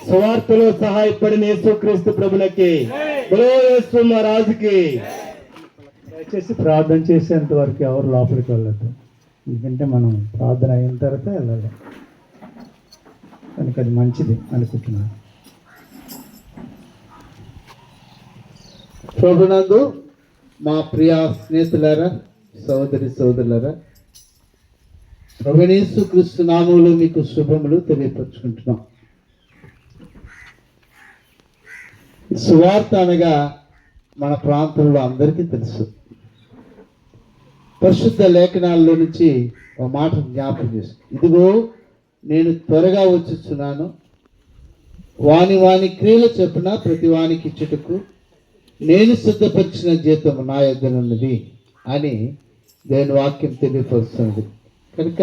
స్వార్థలో సహాయపడిన యేసుక్రీస్తు ప్రభులకి, యేసు మహారాజుకి. దయచేసి ప్రార్థన చేసేంత వరకు ఎవరు లోపలికి వెళ్ళదు, ఎందుకంటే మనం ప్రార్థన అయిన తర్వాత వెళ్ళాలి, కనుక అది మంచిది అనుకుంటున్నాను. ప్రభునందు మా ప్రియ స్నేహితులారా, సోదరి సోదరులారా, ప్రభువైన యేసుక్రీస్తు నామములో మీకు శుభములు తెలియపరుచుకుంటున్నాం. సువార్త అనగా మన ప్రాంతంలో అందరికీ తెలుసు. పరిశుద్ధ లేఖనాల్లో నుంచి ఒక మాట జ్ఞాపకం చేసి, ఇదిగో నేను త్వరగా వచ్చుచున్నాను, వాని వాని క్రియలు చెప్పున ప్రతి వానికి ఇచ్చుటకు నేను సిద్ధపరిచిన జీతం నా యొద్దనున్నది అని దేవుని వాక్యం తెలియపరుస్తున్నది. కనుక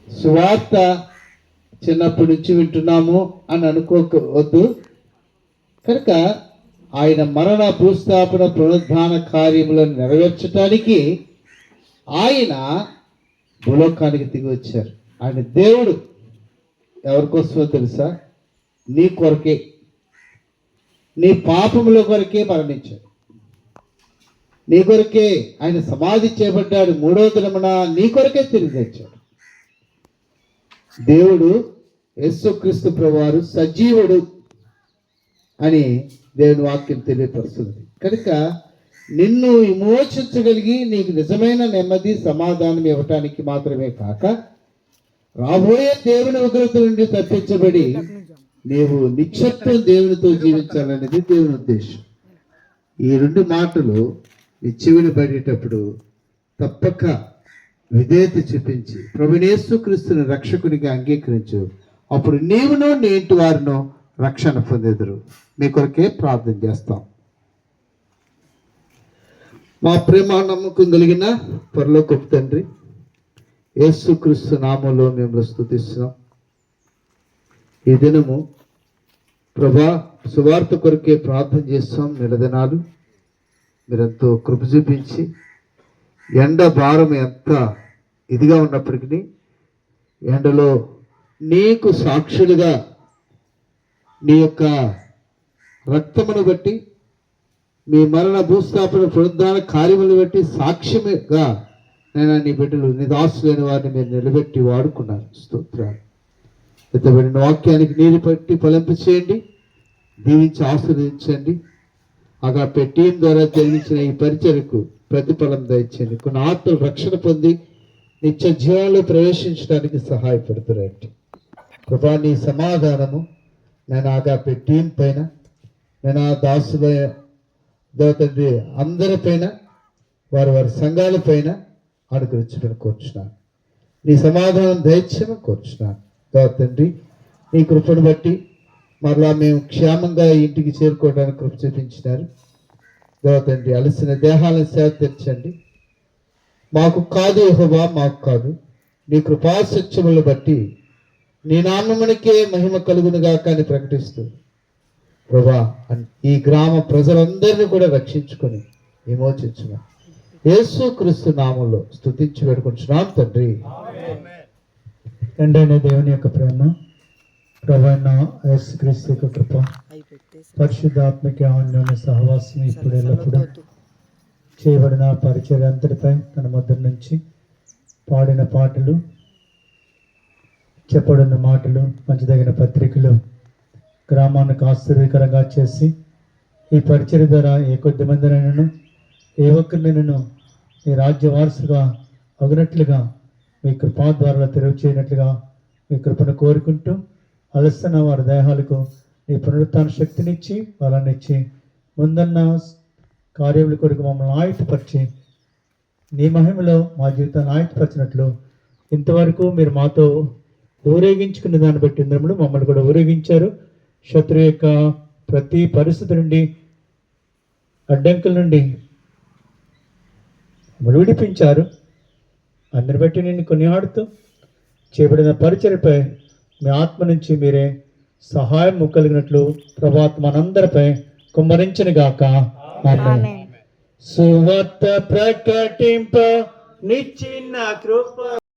సువార్త చిన్నప్పటి నుంచి వింటున్నాము అని అనుకోవద్దు. కనుక ఆయన మరణ భూస్థాపన పునరుద్ధాన కార్యములను నెరవేర్చడానికి ఆయన భూలోకానికి దిగి వచ్చారు. ఆయన దేవుడు ఎవరికోసమో తెలుసా? నీ కొరకే, నీ పాపముల కొరకే మరణించాడు, నీ కొరకే ఆయన సమాధి చేపట్టాడు, 3వ దినమున నీ కొరకే తిరిగి తెచ్చాడు. దేవుడు యేసుక్రీస్తు ప్రభువారు సజీవుడు అని దేవుని వాక్యం తెలియపరుస్తుంది. కనుక నిన్ను విమోచించగలిగి నీకు నిజమైన నెమ్మది సమాధానం ఇవ్వటానికి మాత్రమే కాక, రాబోయే దేవుని ఉగ్రత నుండి తప్పించబడి నీవు నిత్యత్వం దేవునితో జీవించాలనేది దేవుని ఉద్దేశం. ఈ 2 మాటలు నీ చెవిని పడేటప్పుడు తప్పక విధేయత చూపించి ప్రభువైన యేసుక్రీస్తుని రక్షకునిగా అంగీకరించు. అప్పుడు నీవును నీ ఇంటి వారిను రక్షణ పొందెదరు. మీ కొరకే ప్రార్థన చేస్తాం. మా ప్రేమ నమ్మకం కలిగిన పరలోకపు తండ్రి, యేసుక్రీస్తు నామములో మేము స్తుతిస్తున్నాం. ఈ దినము ప్రభా సువార్త కొరకే ప్రార్థన చేస్తాం. నిలదినాలు మీరెంతో కృప చూపించి, ఎండ భారం ఎంత ఇదిగా ఉన్నప్పటికీ ఎండలో నీకు సాక్షులుగా నీ యొక్క రక్తమును బట్టి, మీ మరణ భూస్థాపన పునరుద్ధాన కార్యములను బట్టి సాక్ష్యముగా నేను నీ బిడ్డలు నీ దాసులైన వారిని మీరు నిలబెట్టి వాడుకున్నారు. స్తోత్రాలు. ఎత్తబడిన వాక్యానికి నీరు పట్టి ఫలింప చేయండి, దీవించి ఆశీర్వదించండి. అగాపే టీం ద్వారా జరిగించిన ఈ పరిచయకు ప్రతిఫలం దయచేయండి. కొన్ని ఆత్మలు రక్షణ పొంది నిత్య జీవంలో ప్రవేశించడానికి సహాయపడుతురండి. కృపా నీ సమాధానము నేను ఆగాపే టీం పైన, నేను ఆ దాసుల తండ్రి అందరిపైన, వారి వారి సంఘాల పైన అనుగ్రహించడం కోరుచున్నాను. నీ సమాధానం దయచేయమని కోరుచున్నాను. తండ్రి నీ కృపను బట్టి మరలా మేము క్షేమంగా ఇంటికి చేరుకోవడానికి కృప చూపించినారు. తండ్రి అలసిన దేహాలను సేవ తెచ్చండి. మాకు కాదు యెహోవా, మాకు కాదు, నీ కృపాసత్యములను బట్టి నీ నామమునికే మహిమ కలుగునుగా కానీ ప్రకటిస్తూ ప్రభా ఈ గ్రామ ప్రజలందరినీ కూడా రక్షించుకొని విమోచించున్నా యేసుక్రీస్తు నామములో స్తుతించి వేడుకుంటున్నాం తండ్రి. తండ్రి అయిన దేవుని యొక్క ప్రేమ, ప్రభువైన యేసుక్రీస్తు యొక్క కృప, పరిశుద్ధాత్మక అన్యోన్య సహవాసం ఇప్పుడు ఎల్లప్పుడూ చేయబడిన పరిచర్య అంతటిపై తన మధ్య నుంచి పాడిన పాటలు, చెప్పబడిన మాటలు, పంచదగిన పత్రికలు గ్రామానికి ఆశ్చర్యకరంగా చేసి ఈ పరిచర్య ద్వారా ఏ కొద్ది మందినైనాను ఏ ఒక్కరినైనాను ఈ రాజ్య వారసుగా అగినట్లుగా మీ కృపా ద్వారా తెరవ చేయనట్లుగా మీ కృపను కోరుకుంటూ, అలసిన వారి దేహాలకు నీ పునరుత్థాన శక్తినిచ్చి బలాన్నిచ్చి ముందన్న కార్యముల కొరకు మమ్మల్ని ఆయుధపరిచి నీ మహిమలో మా జీవితాన్ని ఆయుధపరిచినట్లు ఇంతవరకు మీరు మాతో ఊరేగించుకున్న దాన్ని బట్టి ఇంద్రములు మమ్మల్ని కూడా ఊరేగించారు. శత్రు యొక్క ప్రతి పరిస్థితి నుండి, అడ్డంకుల నుండి విడిపించారు. అందరి బట్టి నేను కొనియాడుతూ చేయబడిన పరిచర్యపై మీ ఆత్మ నుంచి మీరే సహాయం కలిగినట్లు ప్రభావం మనందరిపై కుమ్మరించను గాక. ఆమేన్. సువార్త ప్రకటింప నిచ్చిన కృప